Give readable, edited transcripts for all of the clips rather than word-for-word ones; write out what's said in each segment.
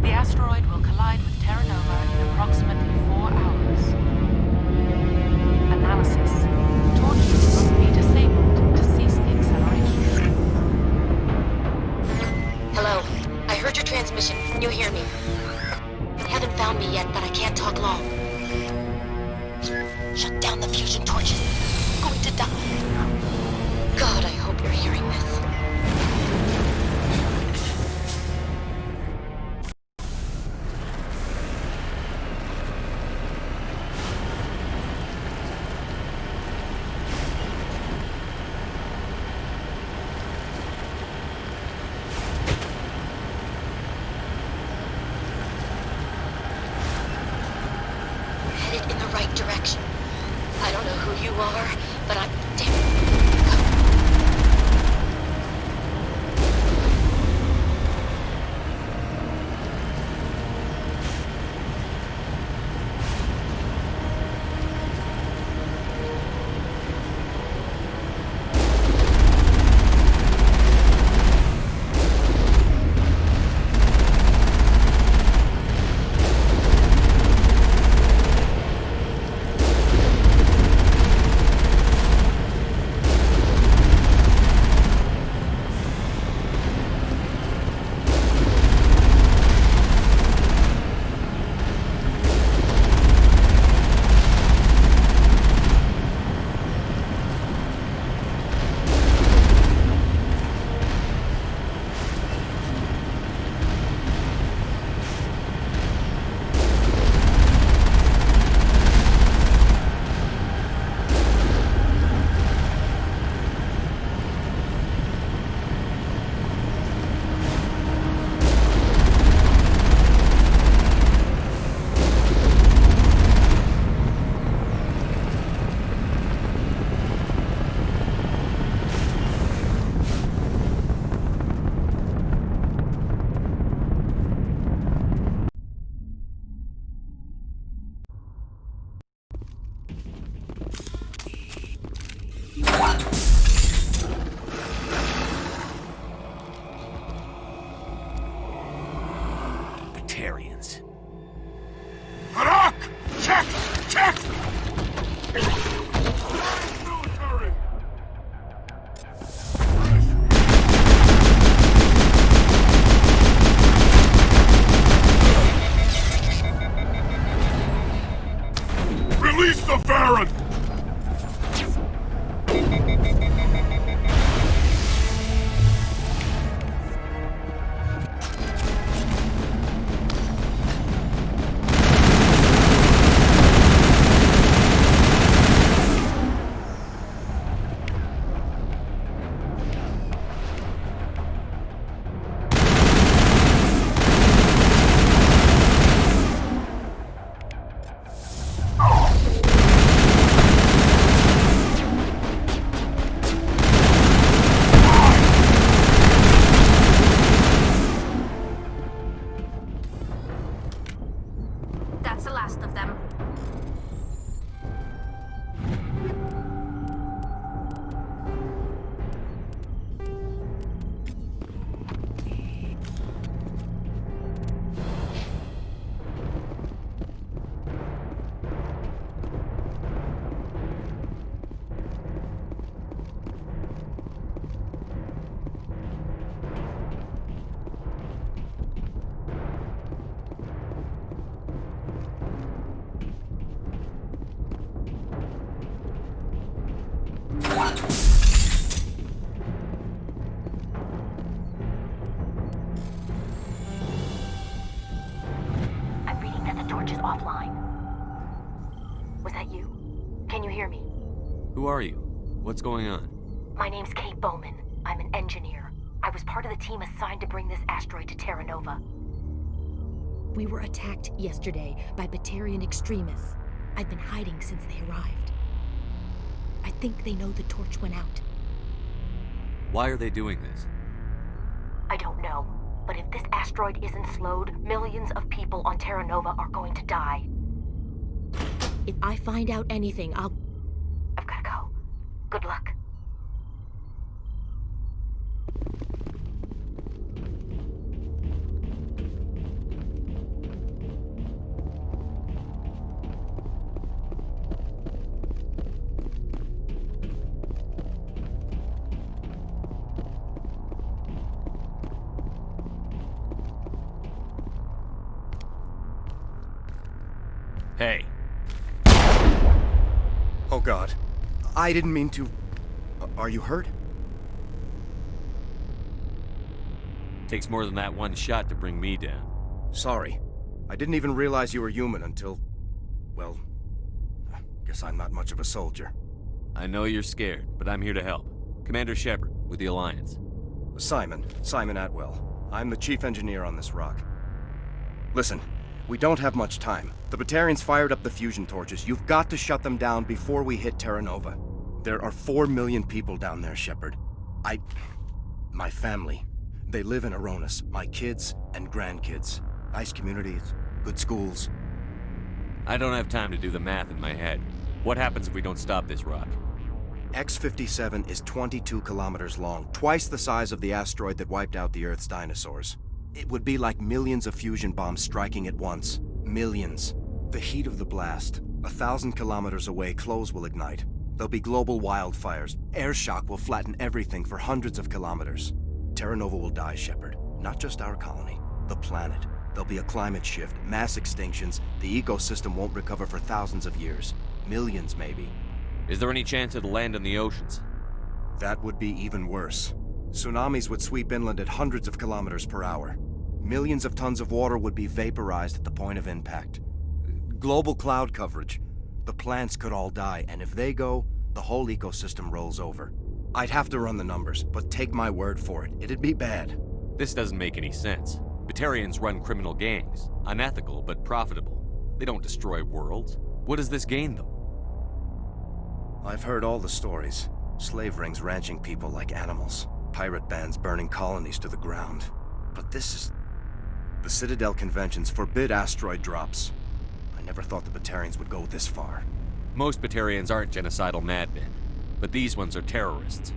The asteroid will collide with Terra Nova in approximately 4 hours. Analysis. Torches must be disabled to cease the acceleration. Hello. I heard your transmission. Can you hear me? Haven't found me yet, but I can't talk long. Shut down the fusion torches. I'm going to die. God, I hope you're hearing this. Headed in the right direction. I don't know who you are, but I'm damn. Batarians. Harak! Check! Check! Release the Baron! That's the last of them. I'm reading that the torch is offline. Was that you? Can you hear me? Who are you? What's going on? My name's Kate Bowman. I'm an engineer. I was part of the team assigned to bring this asteroid to Terra Nova. We were attacked yesterday by Batarian extremists. I've been hiding since they arrived. I think they know the torch went out. Why are they doing this? I don't know, but if this asteroid isn't slowed, millions of people on Terra Nova are going to die. If I find out anything, I've gotta go. Good luck. Hey, Oh God. I didn't mean to... Are you hurt? takes more than that one shot to bring me down. Sorry. I didn't even realize you were human until... Well... Guess I'm not much of a soldier. I know you're scared, but I'm here to help. Commander Shepard, with the Alliance. Simon Atwell. I'm the chief engineer on this rock. Listen, we don't have much time. The Batarians fired up the fusion torches. You've got to shut them down before we hit Terra Nova. There are 4 million people down there, Shepard. My family. They live in Aronis. My kids and grandkids. Nice communities, good schools. I don't have time to do the math in my head. What happens if we don't stop this rock? X-57 is 22 kilometers long, twice the size of the asteroid that wiped out the Earth's dinosaurs. It would be like millions of fusion bombs striking at once. Millions. The heat of the blast. 1,000 kilometers away, clothes will ignite. There'll be global wildfires. Air shock will flatten everything for hundreds of kilometers. Terra Nova will die, Shepard. Not just our colony. The planet. There'll be a climate shift, mass extinctions. The ecosystem won't recover for thousands of years. Millions, maybe. Is there any chance it'll land in the oceans? That would be even worse. Tsunamis would sweep inland at hundreds of kilometers per hour. Millions of tons of water would be vaporized at the point of impact. Global cloud coverage. The plants could all die, and if they go, the whole ecosystem rolls over. I'd have to run the numbers, but take my word for it, it'd be bad. This doesn't make any sense. Batarians run criminal gangs. Unethical, but profitable. They don't destroy worlds. What does this gain them? I've heard all the stories. Slave rings ranching people like animals. Pirate bands burning colonies to the ground. But this is... The Citadel conventions forbid asteroid drops. I never thought the Batarians would go this far. Most Batarians aren't genocidal madmen, but these ones are terrorists.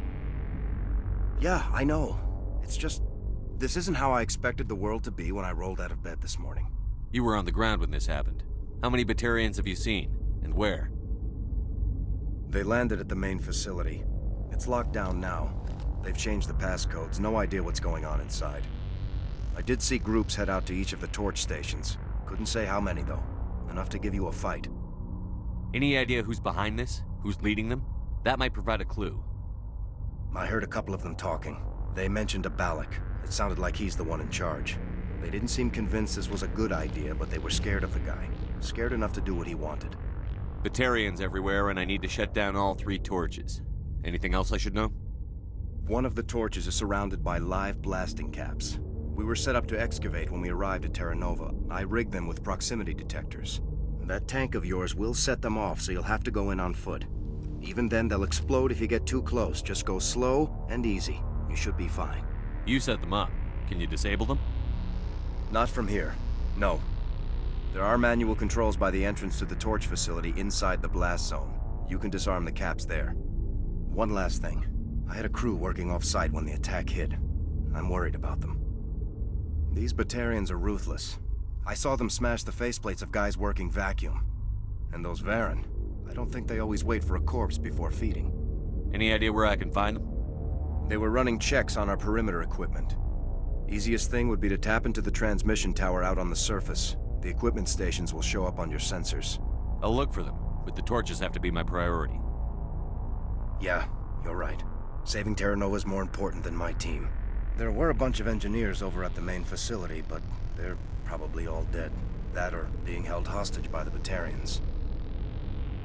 Yeah, I know. It's just... This isn't how I expected the world to be when I rolled out of bed this morning. You were on the ground when this happened. How many Batarians have you seen, and where? They landed at the main facility. It's locked down now. They've changed the passcodes, no idea what's going on inside. I did see groups head out to each of the torch stations. Couldn't say how many, though. Enough to give you a fight. Any idea who's behind this? Who's leading them? That might provide a clue. I heard a couple of them talking. They mentioned a Balak. It sounded like he's the one in charge. They didn't seem convinced this was a good idea, but they were scared of the guy. Scared enough to do what he wanted. Batarians everywhere, and I need to shut down all 3 torches. Anything else I should know? One of the torches is surrounded by live blasting caps. We were set up to excavate when we arrived at Terra Nova. I rigged them with proximity detectors. That tank of yours will set them off, so you'll have to go in on foot. Even then, they'll explode if you get too close. Just go slow and easy. You should be fine. You set them up. Can you disable them? Not from here. No. There are manual controls by the entrance to the torch facility inside the blast zone. You can disarm the caps there. One last thing. I had a crew working off-site when the attack hit. I'm worried about them. These Batarians are ruthless. I saw them smash the faceplates of guys working vacuum. And those Varen, I don't think they always wait for a corpse before feeding. Any idea where I can find them? They were running checks on our perimeter equipment. Easiest thing would be to tap into the transmission tower out on the surface. The equipment stations will show up on your sensors. I'll look for them, but the torches have to be my priority. Yeah, you're right. Saving Terra Nova is more important than my team. There were a bunch of engineers over at the main facility, but they're probably all dead. That or being held hostage by the Batarians.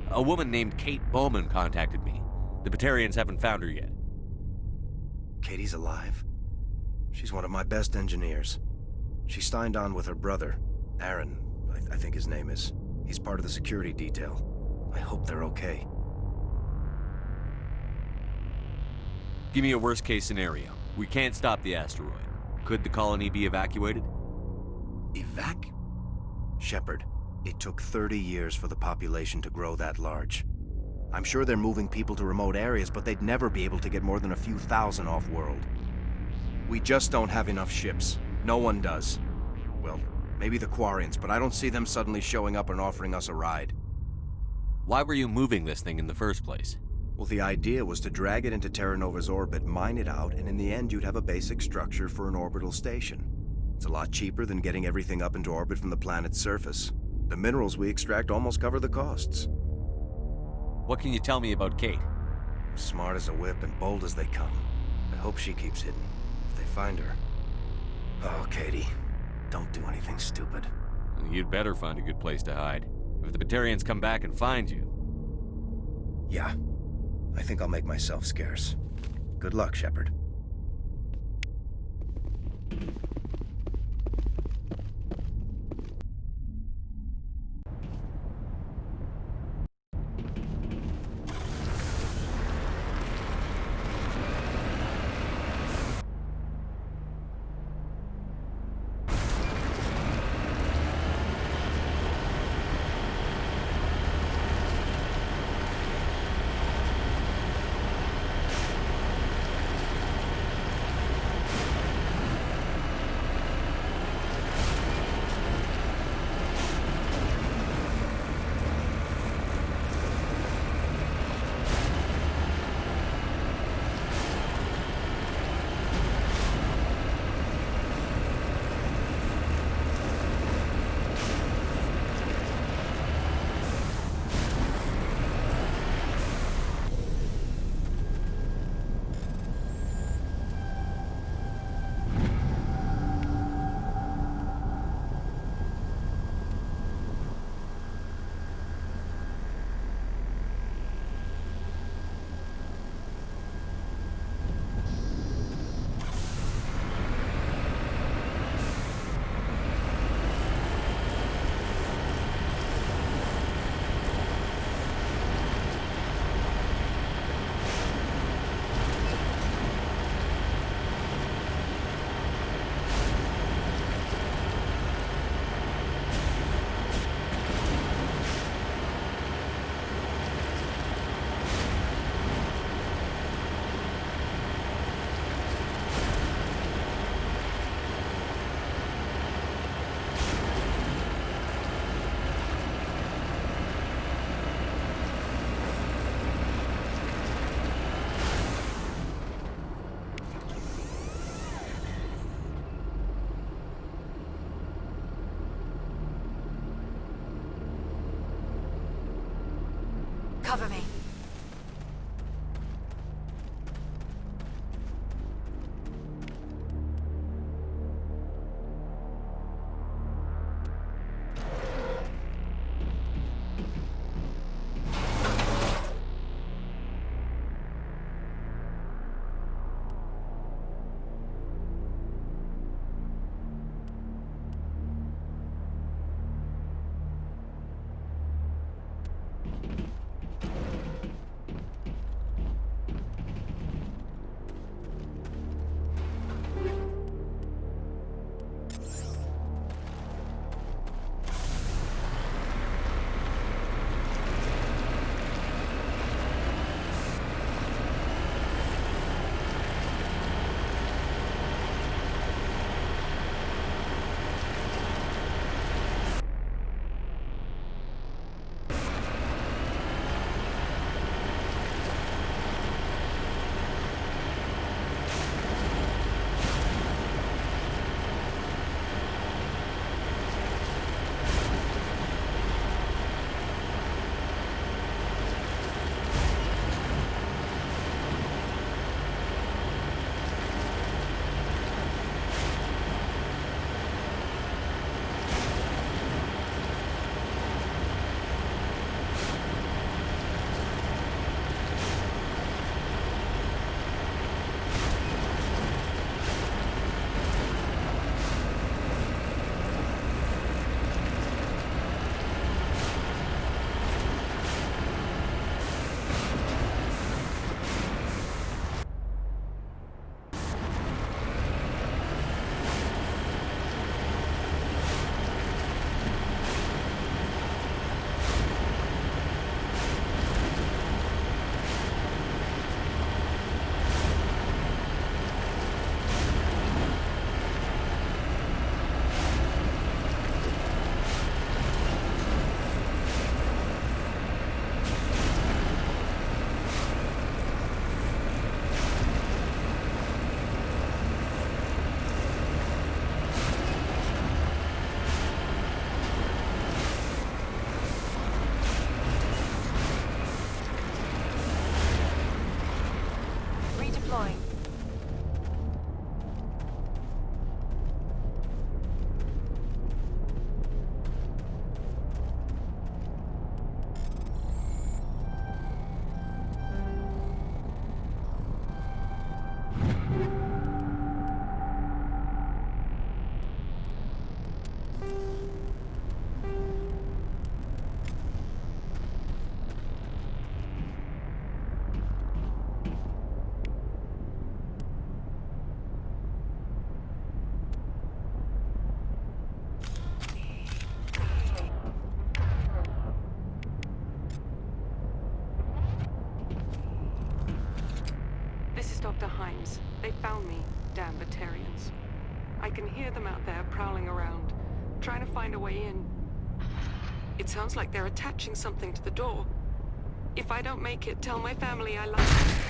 A woman named Kate Bowman contacted me. The Batarians haven't found her yet. Katie's alive? She's one of my best engineers. She signed on with her brother, Aaron, I think his name is. He's part of the security detail. I hope they're okay. Give me a worst-case scenario. We can't stop the asteroid. Could the colony be evacuated? Shepard, it took 30 years for the population to grow that large. I'm sure they're moving people to remote areas, but they'd never be able to get more than a few thousand off-world. We just don't have enough ships. No one does. Well, maybe the Quarians, but I don't see them suddenly showing up and offering us a ride. Why were you moving this thing in the first place? Well, the idea was to drag it into Terra Nova's orbit, mine it out, and in the end you'd have a basic structure for an orbital station. It's a lot cheaper than getting everything up into orbit from the planet's surface. The minerals we extract almost cover the costs. What can you tell me about Kate? Smart as a whip and bold as they come. I hope she keeps hidden. If they find her... Oh, Katie. Don't do anything stupid. You'd better find a good place to hide. If the Batarians come back and find you... Yeah. I think I'll make myself scarce. Good luck, Shepard. Cover me. They found me, damn Batarians. I can hear them out there prowling around, trying to find a way in. It sounds like they're attaching something to the door. If I don't make it, tell my family I love them.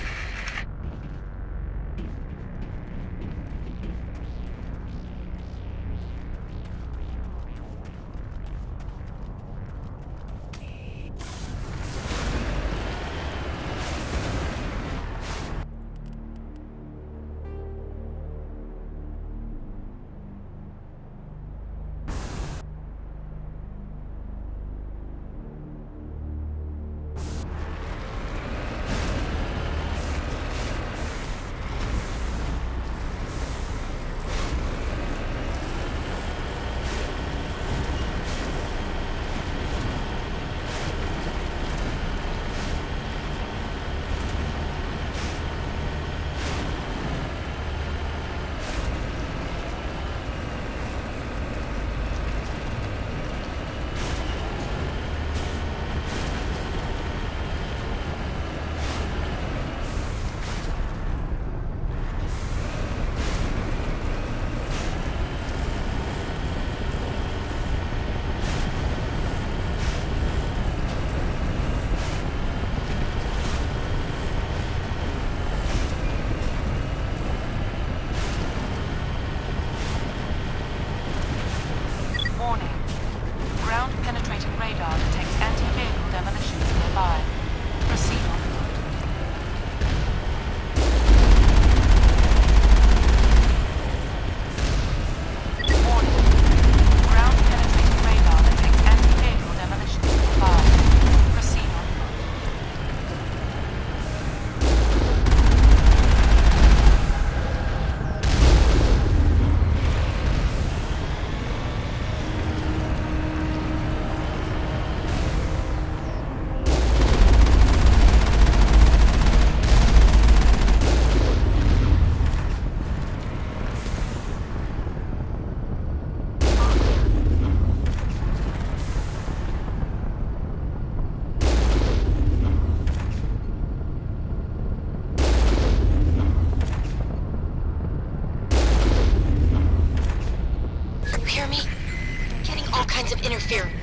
interfering.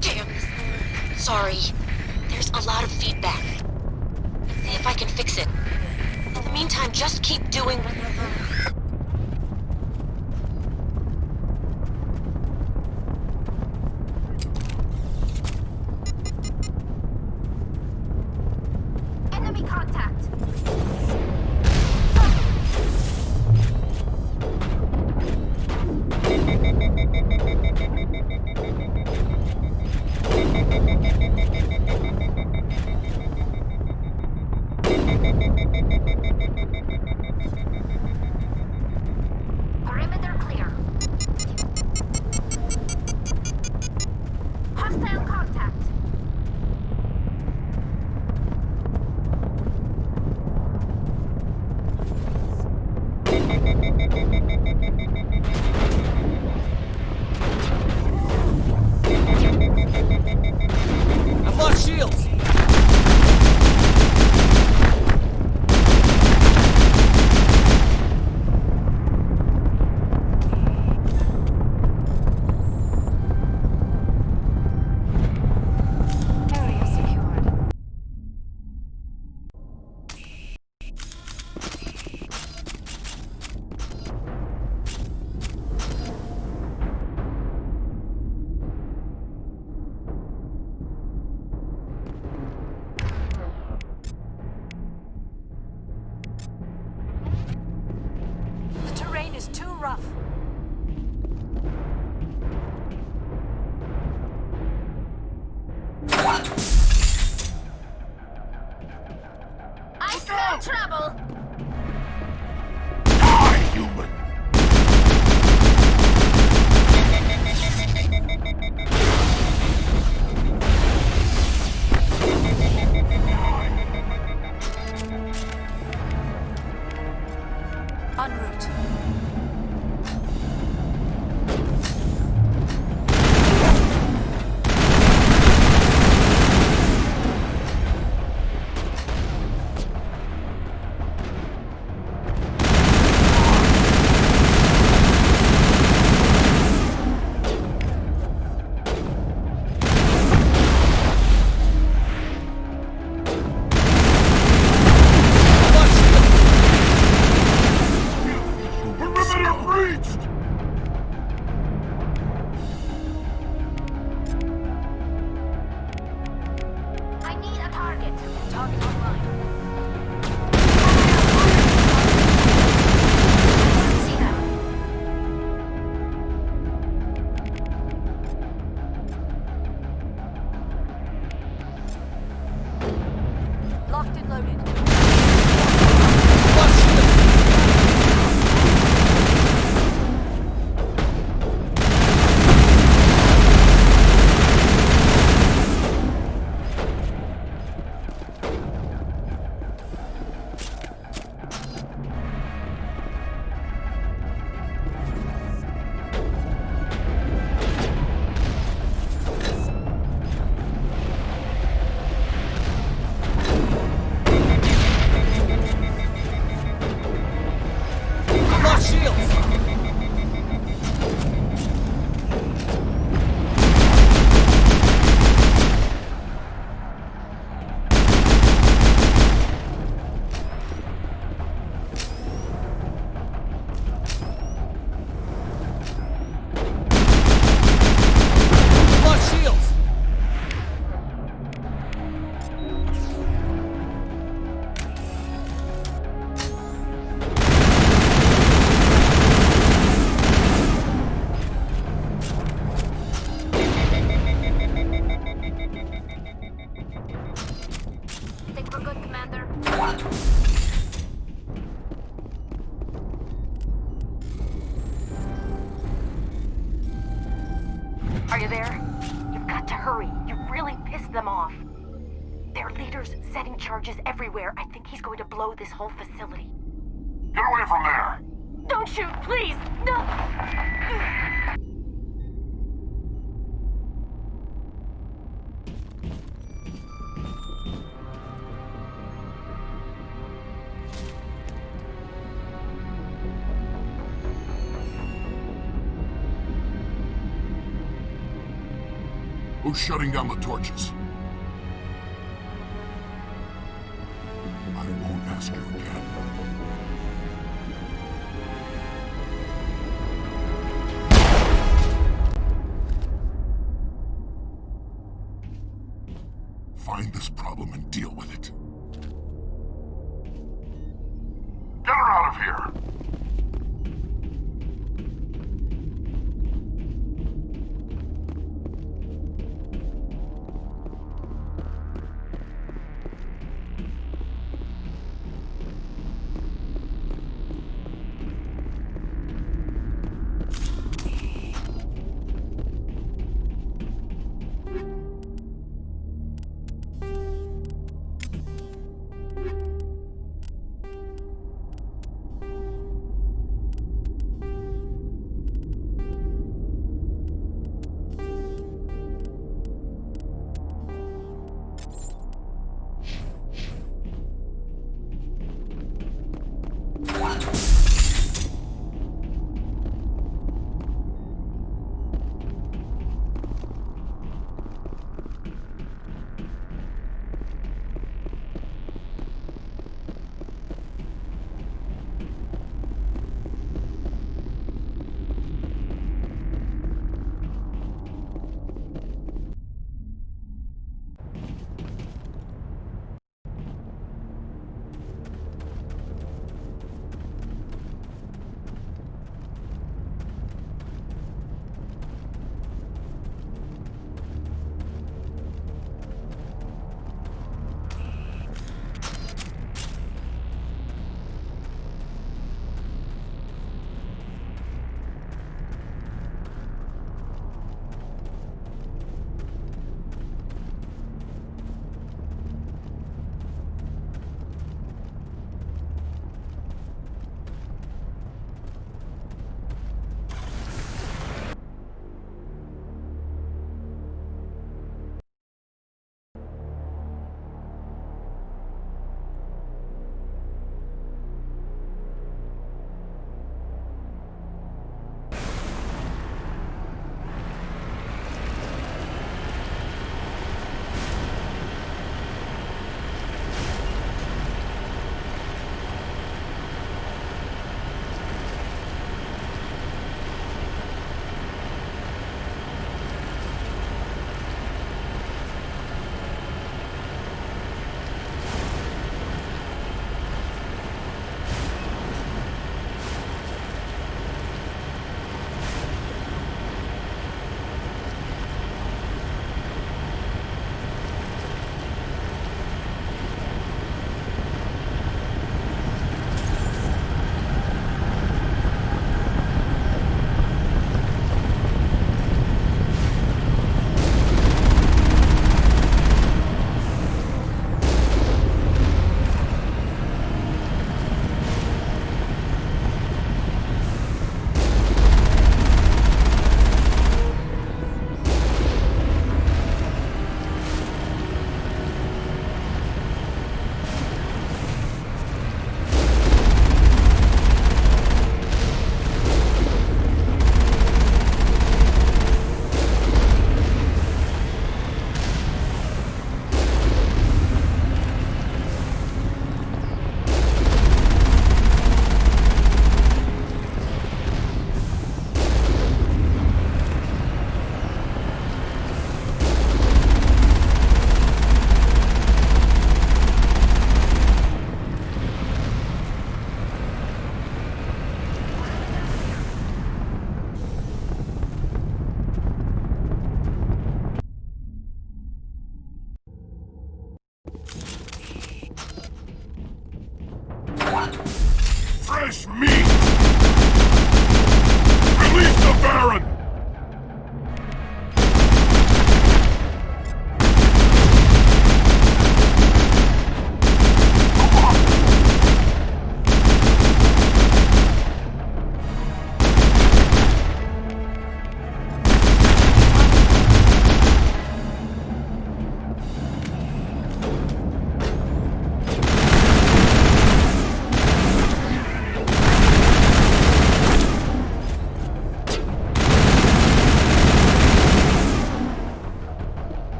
Damn. Sorry. There's a lot of feedback. See if I can fix it. In the meantime, just keep doing... Enemy contact! Perimeter clear. Hostile contact. I've lost shields! Area secured. The terrain is too rough. I smell trouble! Die, human! En route. Are you there? You've got to hurry. You've really pissed them off. Their leader's setting charges everywhere. I think he's going to blow this whole facility. Get away from there! Don't shoot, please! No! Who's shutting down the torches? I won't ask you again. Find this problem and deal with it. Get her out of here!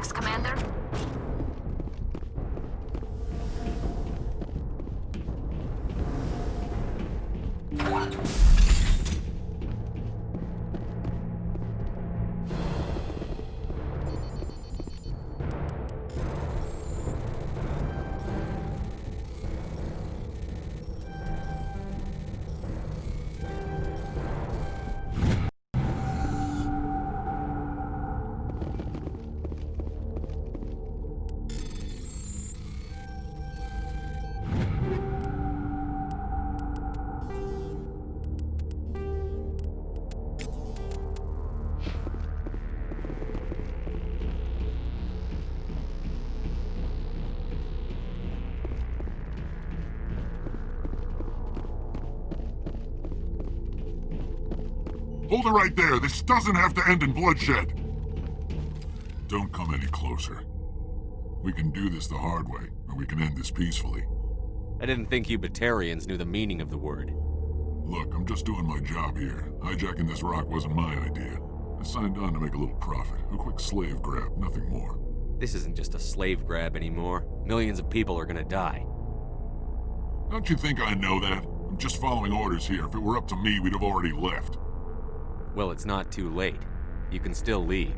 contacts, Commander. Hold it right there. This doesn't have to end in bloodshed. Don't come any closer. We can do this the hard way, or we can end this peacefully. I didn't think you Batarians knew the meaning of the word. Look, I'm just doing my job here. Hijacking this rock wasn't my idea. I signed on to make a little profit. A quick slave grab, nothing more. This isn't just a slave grab anymore. Millions of people are gonna die. Don't you think I know that? I'm just following orders here. If it were up to me, we'd have already left. Well, it's not too late. You can still leave.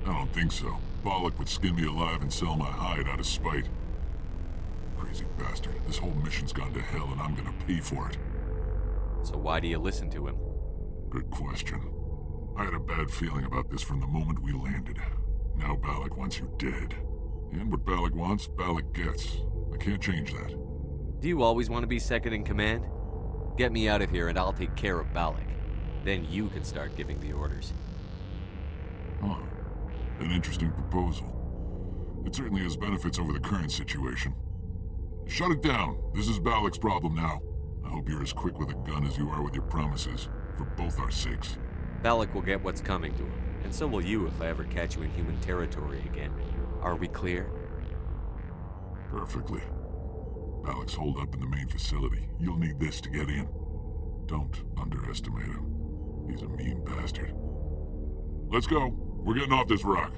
I don't think so. Bollock would skin me alive and sell my hide out of spite. Crazy bastard. This whole mission's gone to hell and I'm gonna pay for it. So why do you listen to him? Good question. I had a bad feeling about this from the moment we landed. Now Bollock wants you dead. And what Bollock wants, Bollock gets. I can't change that. Do you always want to be second in command? Get me out of here and I'll take care of Bollock. Then you can start giving the orders. Huh. An interesting proposal. It certainly has benefits over the current situation. Shut it down. This is Bollock's problem now. I hope you're as quick with a gun as you are with your promises, for both our sakes. Bollock will get what's coming to him, and so will you if I ever catch you in human territory again. Are we clear? Perfectly. Bollock's holed up in the main facility. You'll need this to get in. Don't underestimate him. He's a mean bastard. Let's go. We're getting off this rock.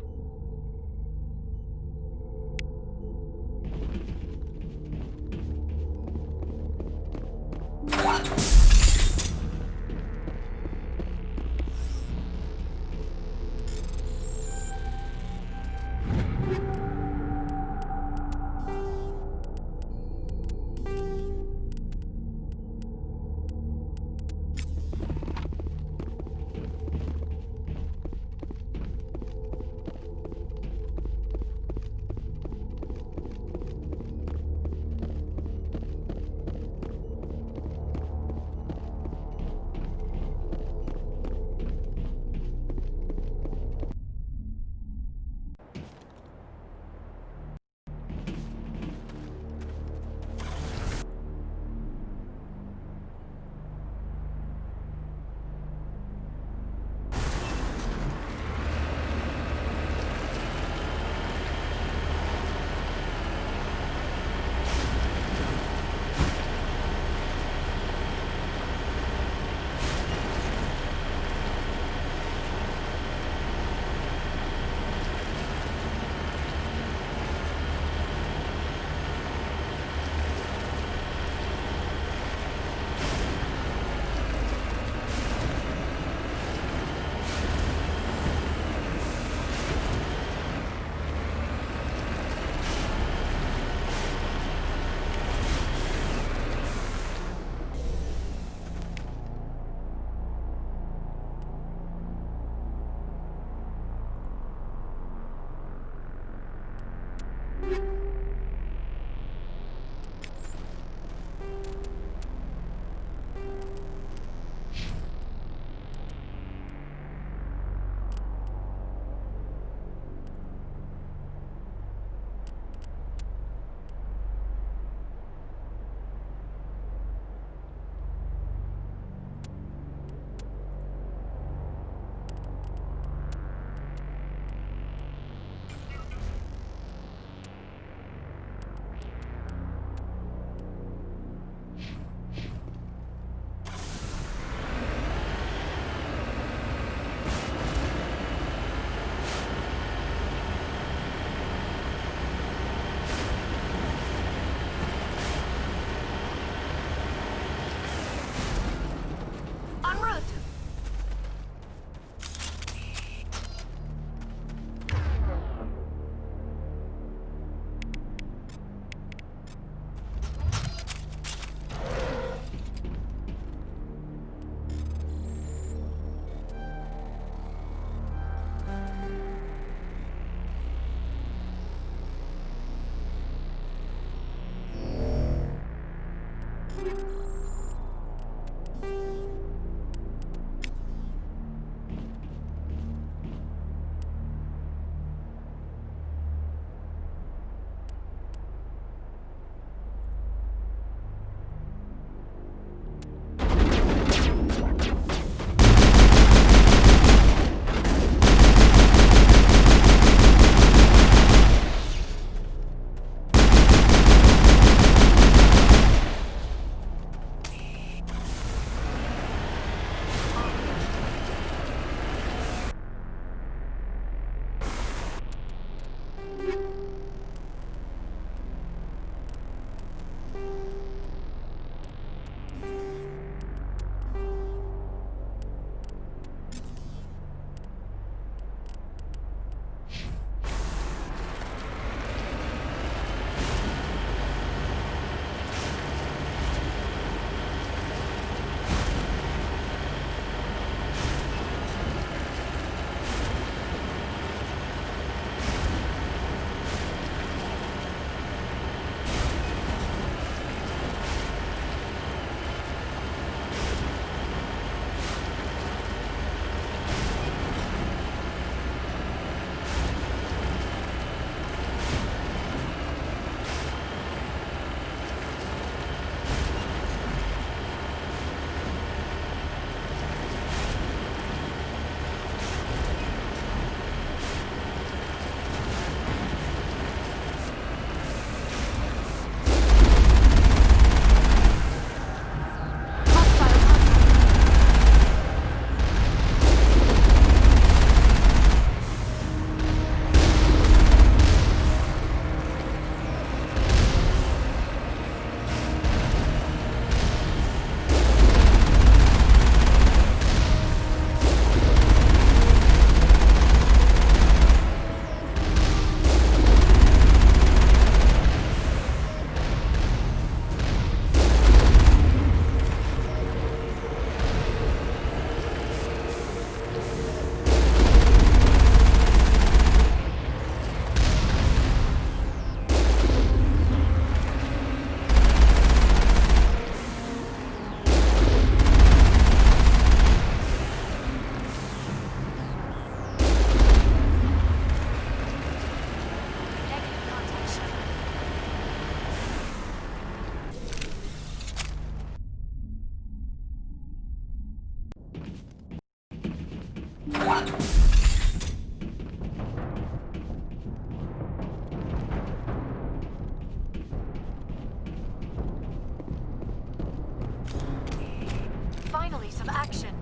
Finally, some action.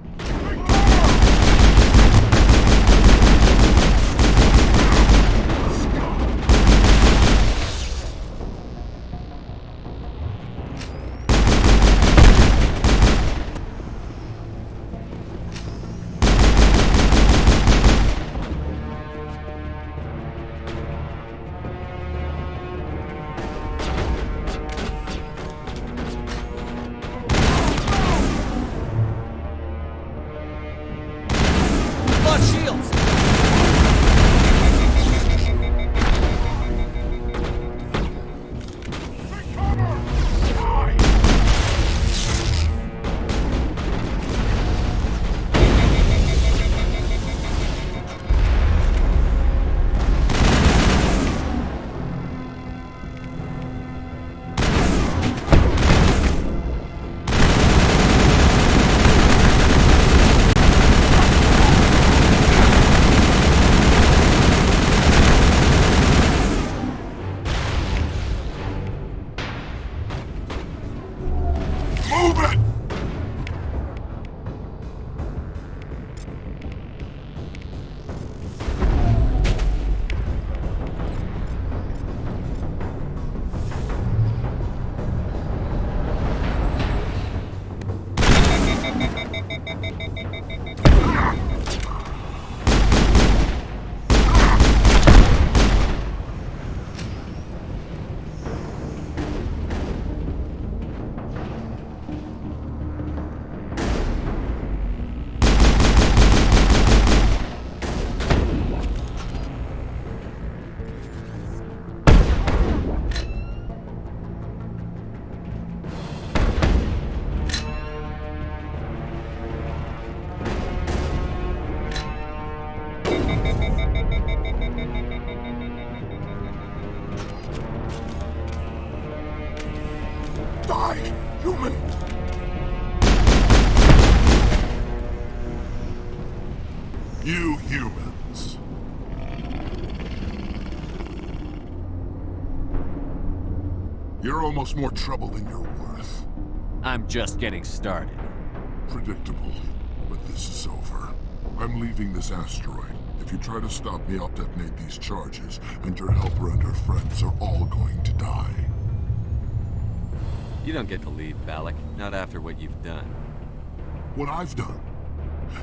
Lost shields! Move it! Die, human! You humans. You're almost more trouble than you're worth. I'm just getting started. Predictable, but this is over. I'm leaving this asteroid. If you try to stop me, I'll detonate these charges, and your helper and her friends are all going to die. You don't get to leave, Balak. Not after what you've done. What I've done,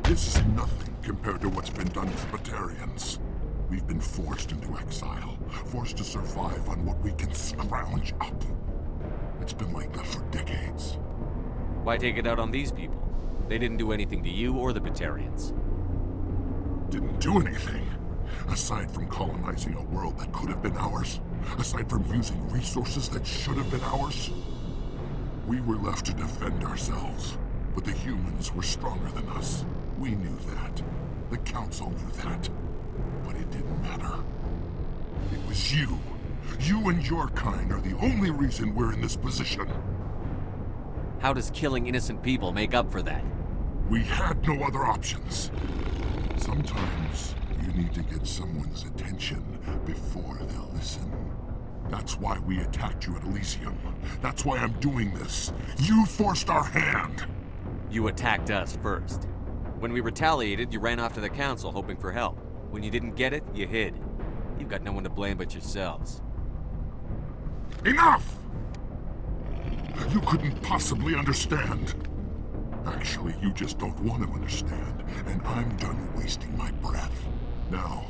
this is nothing compared to what's been done to Batarians. We've been forced into exile, forced to survive on what we can scrounge up. It's been like that for decades. Why take it out on these people? They didn't do anything to you or the Batarians. Didn't do anything. Aside from colonizing a world that could have been ours. Aside from using resources that should have been ours. We were left to defend ourselves. But the humans were stronger than us. We knew that. The Council knew that. But it didn't matter. It was you. You and your kind are the only reason we're in this position. How does killing innocent people make up for that? We had no other options. Sometimes you need to get someone's attention before they'll listen. That's why we attacked you at Elysium. That's why I'm doing this. You forced our hand. You attacked us first. When we retaliated, you ran off to the Council hoping for help. When you didn't get it, you hid. You've got no one to blame but yourselves. Enough! You couldn't possibly understand. Actually, you just don't want to understand, and I'm done wasting my breath. Now,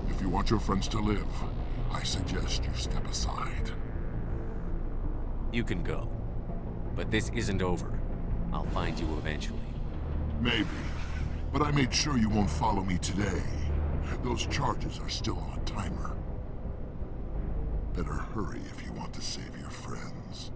if you want your friends to live, I suggest you step aside. You can go. But this isn't over. I'll find you eventually. Maybe, but I made sure you won't follow me today. Those charges are still on a timer. Better hurry if you want to save your friends.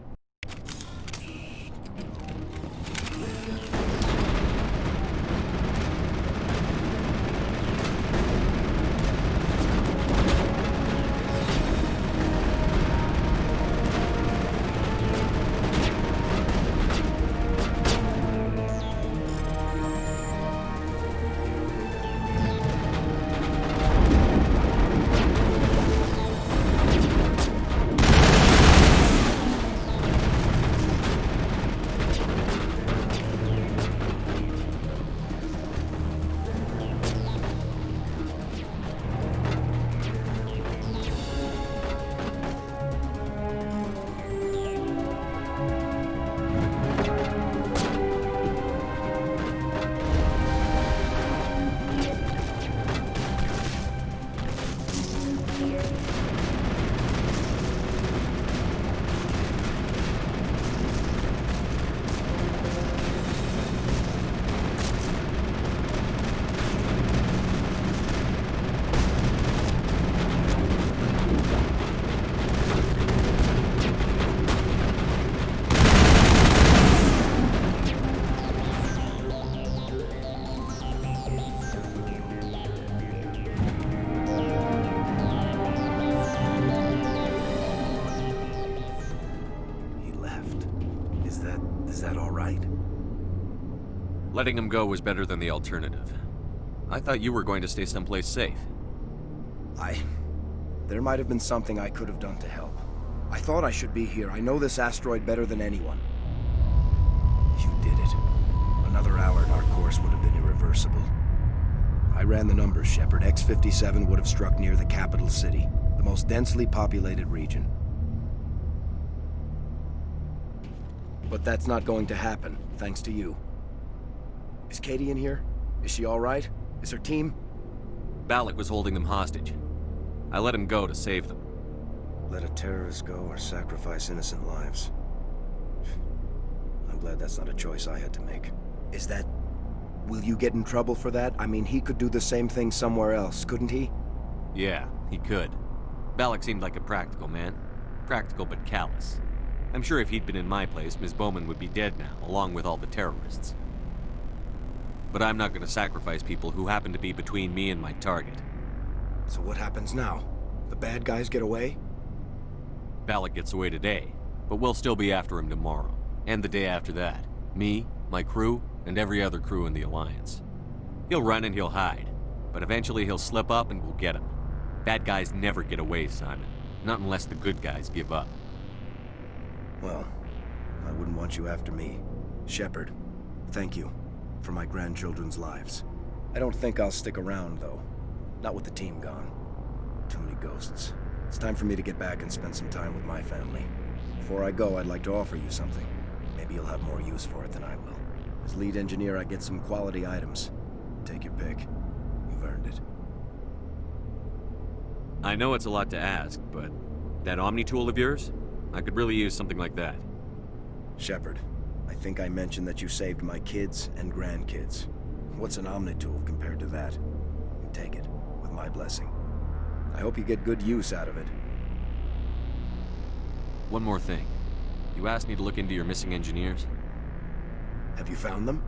Letting him go was better than the alternative. I thought you were going to stay someplace safe. There might have been something I could have done to help. I thought I should be here. I know this asteroid better than anyone. You did it. Another hour and our course would have been irreversible. I ran the numbers, Shepard. X-57 would have struck near the capital city, the most densely populated region. But that's not going to happen, thanks to you. Is Katie in here? Is she all right? Is her team? Balak was holding them hostage. I let him go to save them. Let a terrorist go or sacrifice innocent lives. I'm glad that's not a choice I had to make. Is that... Will you get in trouble for that? I mean, he could do the same thing somewhere else, couldn't he? Yeah, he could. Balak seemed like a practical man. Practical but callous. I'm sure if he'd been in my place, Ms. Bowman would be dead now, along with all the terrorists. But I'm not going to sacrifice people who happen to be between me and my target. So what happens now? The bad guys get away? Balak gets away today, but we'll still be after him tomorrow, and the day after that. Me, my crew, and every other crew in the Alliance. He'll run and he'll hide, but eventually he'll slip up and we'll get him. Bad guys never get away, Simon. Not unless the good guys give up. Well, I wouldn't want you after me. Shepard, thank you for my grandchildren's lives. I don't think I'll stick around, though. Not with the team gone. Too many ghosts. It's time for me to get back and spend some time with my family. Before I go, I'd like to offer you something. Maybe you'll have more use for it than I will. As lead engineer, I get some quality items. Take your pick. You've earned it. I know it's a lot to ask, but that Omni tool of yours? I could really use something like that. Shepard, I think I mentioned that you saved my kids and grandkids. What's an Omni tool compared to that? You take it, with my blessing. I hope you get good use out of it. One more thing. You asked me to look into your missing engineers? Have you found them?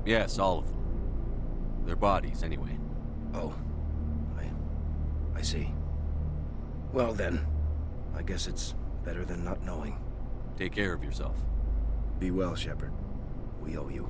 Yes, all of them. Their bodies, anyway. Oh. I see. Well then, I guess it's better than not knowing. Take care of yourself. Be well, Shepard. We owe you.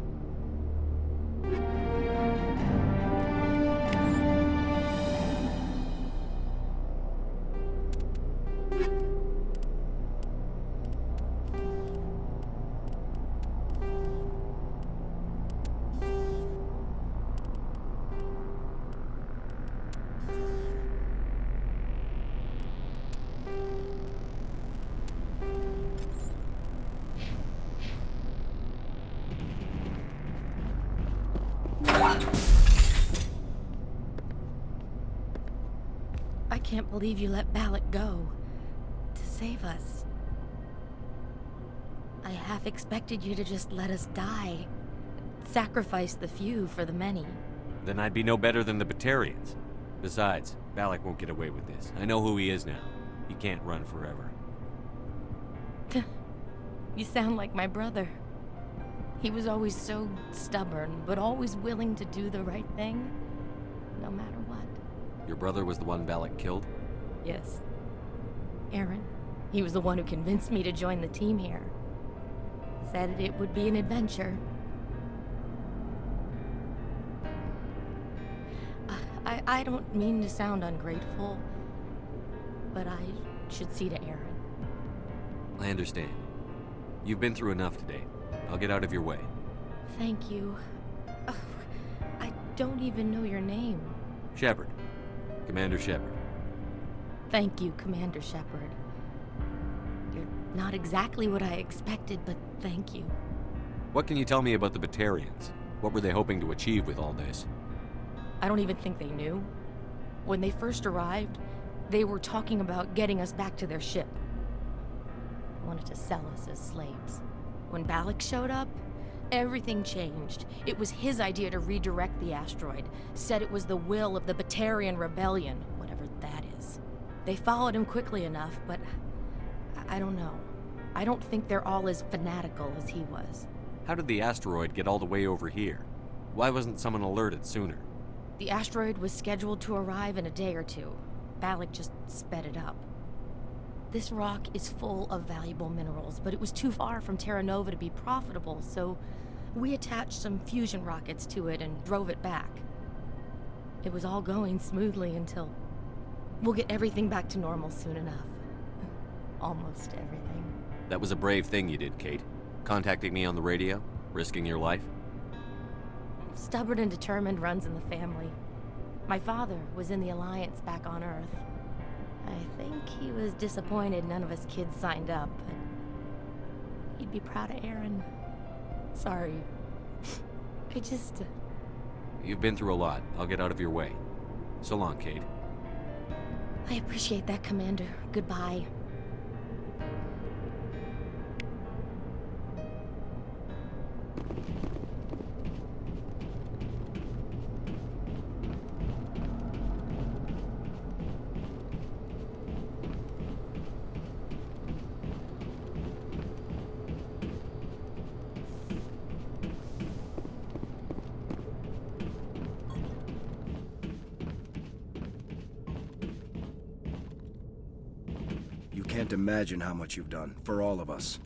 I can't believe you let Balak go. To save us. I half expected you to just let us die. Sacrifice the few for the many. Then I'd be no better than the Batarians. Besides, Balak won't get away with this. I know who he is now. He can't run forever. You sound like my brother. He was always so stubborn, but always willing to do the right thing, no matter what. Your brother was the one Balak killed? Yes. Aaron. He was the one who convinced me to join the team here. Said it would be an adventure. I don't mean to sound ungrateful, but I should see to Aaron. I understand. You've been through enough today. I'll get out of your way. Thank you. Oh, I don't even know your name. Shepard. Commander Shepard. Thank you, Commander Shepard. You're not exactly what I expected, but thank you. What can you tell me about the Batarians? What were they hoping to achieve with all this? I don't even think they knew. When they first arrived, they were talking about getting us back to their ship. They wanted to sell us as slaves. When Balak showed up, everything changed. It was his idea to redirect the asteroid. Said it was the will of the Batarian Rebellion, whatever that is. They followed him quickly enough, but I don't know. I don't think they're all as fanatical as he was. How did the asteroid get all the way over here? Why wasn't someone alerted sooner? The asteroid was scheduled to arrive in a day or two. Balak just sped it up. This rock is full of valuable minerals, but it was too far from Terra Nova to be profitable, so We attached some fusion rockets to it and drove it back. It was all going smoothly until... We'll get everything back to normal soon enough. Almost everything. That was a brave thing you did, Kate. Contacting me on the radio, risking your life. Stubborn and determined runs in the family. My father was in the Alliance back on Earth. I think he was disappointed none of us kids signed up, but he'd be proud of Aaron. Sorry. I just... You've been through a lot. I'll get out of your way. So long, Kate. I appreciate that, Commander. Goodbye. You can't imagine how much you've done, for all of us.